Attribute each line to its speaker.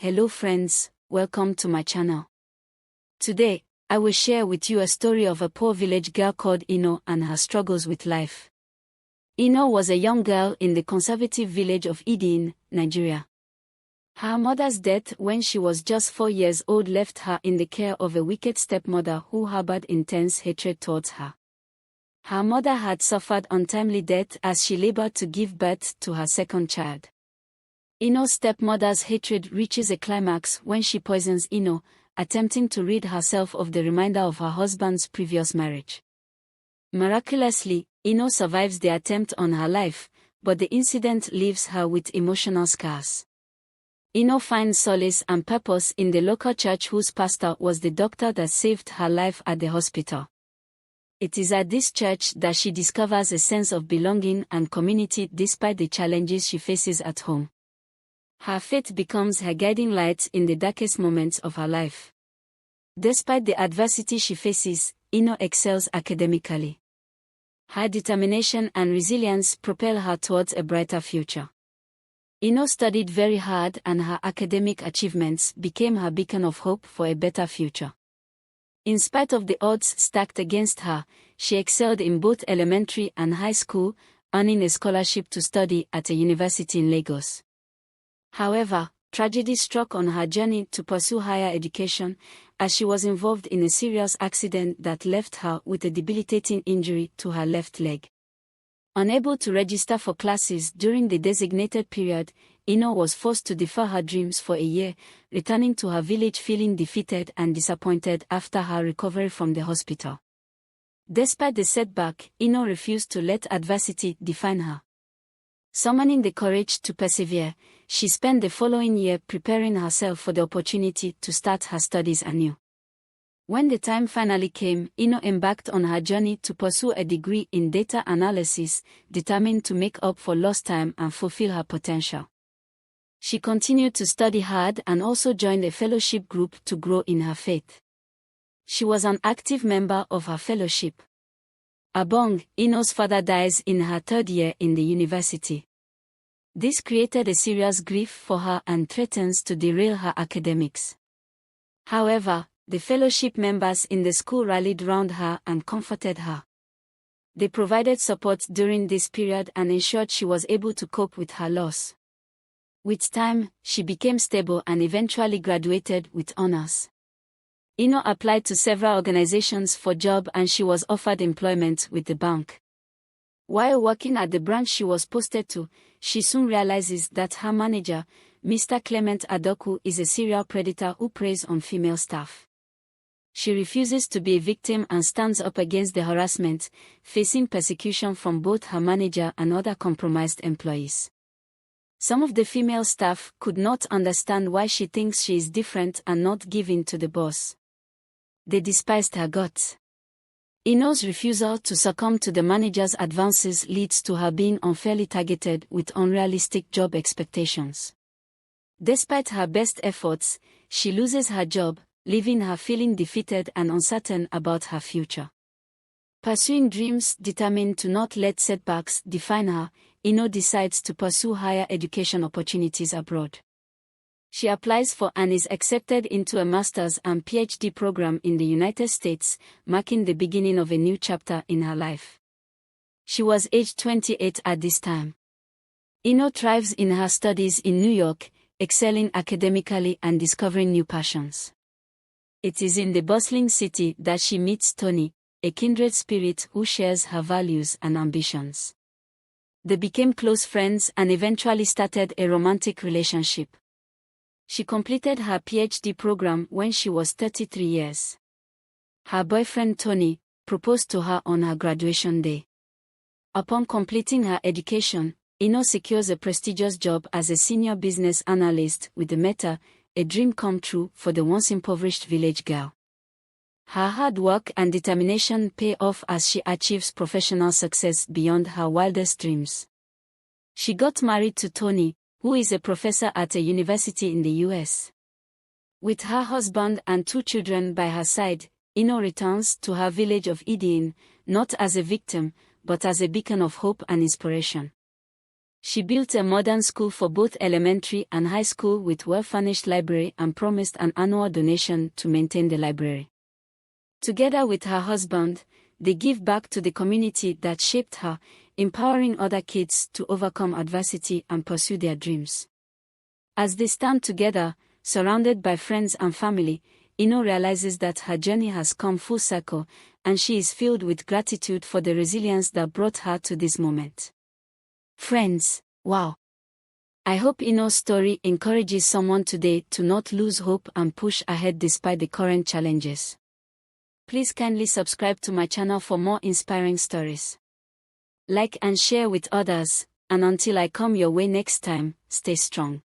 Speaker 1: Hello friends, welcome to my channel. Today, I will share with you a story of a poor village girl called Eno and her struggles with life. Eno was a young girl in the conservative village of Idin, Nigeria. Her mother's death when she was just 4 years old left her in the care of a wicked stepmother who harbored intense hatred towards her. Her mother had suffered untimely death as she labored to give birth to her second child. Eno's stepmother's hatred reaches a climax when she poisons Eno, attempting to rid herself of the reminder of her husband's previous marriage. Miraculously, Eno survives the attempt on her life, but the incident leaves her with emotional scars. Eno finds solace and purpose in the local church whose pastor was the doctor that saved her life at the hospital. It is at this church that she discovers a sense of belonging and community despite the challenges she faces at home. Her faith becomes her guiding light in the darkest moments of her life. Despite the adversity she faces, Eno excels academically. Her determination and resilience propel her towards a brighter future. Eno studied very hard and her academic achievements became her beacon of hope for a better future. In spite of the odds stacked against her, she excelled in both elementary and high school, earning a scholarship to study at a university in Lagos. However, tragedy struck on her journey to pursue higher education, as she was involved in a serious accident that left her with a debilitating injury to her left leg. Unable to register for classes during the designated period, Eno was forced to defer her dreams for a year, returning to her village feeling defeated and disappointed after her recovery from the hospital. Despite the setback, Eno refused to let adversity define her. Summoning the courage to persevere, she spent the following year preparing herself for the opportunity to start her studies anew. When the time finally came, Eno embarked on her journey to pursue a degree in data analysis, determined to make up for lost time and fulfill her potential. She continued to study hard and also joined a fellowship group to grow in her faith. She was an active member of her fellowship. Abong, Eno's father dies in her 3rd year in the university. This created a serious grief for her and threatens to derail her academics. However, the fellowship members in the school rallied round her and comforted her. They provided support during this period and ensured she was able to cope with her loss. With time, she became stable and eventually graduated with honors. Eno applied to several organizations for job and she was offered employment with the bank. While working at the branch she was posted to, she soon realizes that her manager, Mr. Clement Adoku, is a serial predator who preys on female staff. She refuses to be a victim and stands up against the harassment, facing persecution from both her manager and other compromised employees. Some of the female staff could not understand why she thinks she is different and not giving to the boss. They despised her guts. Eno's refusal to succumb to the manager's advances leads to her being unfairly targeted with unrealistic job expectations. Despite her best efforts, she loses her job, leaving her feeling defeated and uncertain about her future. Pursuing dreams determined to not let setbacks define her, Eno decides to pursue higher education opportunities abroad. She applies for and is accepted into a master's and PhD program in the United States, marking the beginning of a new chapter in her life. She was aged 28 at this time. Eno thrives in her studies in New York, excelling academically and discovering new passions. It is in the bustling city that she meets Tony, a kindred spirit who shares her values and ambitions. They became close friends and eventually started a romantic relationship. She completed her PhD program when she was 33 years. Her boyfriend Tony proposed to her on her graduation day. Upon completing her education, Eno secures a prestigious job as a senior business analyst with the Meta, a dream come true for the once impoverished village girl. Her hard work and determination pay off as she achieves professional success beyond her wildest dreams. She got married to Tony, who is a professor at a university in the US. With her husband and 2 children by her side, Eno returns to her village of Idin, not as a victim, but as a beacon of hope and inspiration. She built a modern school for both elementary and high school with well-furnished library and promised an annual donation to maintain the library. Together with her husband, they give back to the community that shaped her, empowering other kids to overcome adversity and pursue their dreams. As they stand together, surrounded by friends and family, Eno realizes that her journey has come full circle, and she is filled with gratitude for the resilience that brought her to this moment. Friends, wow! I hope Eno's story encourages someone today to not lose hope and push ahead despite the current challenges. Please kindly subscribe to my channel for more inspiring stories. Like and share with others, and until I come your way next time, stay strong.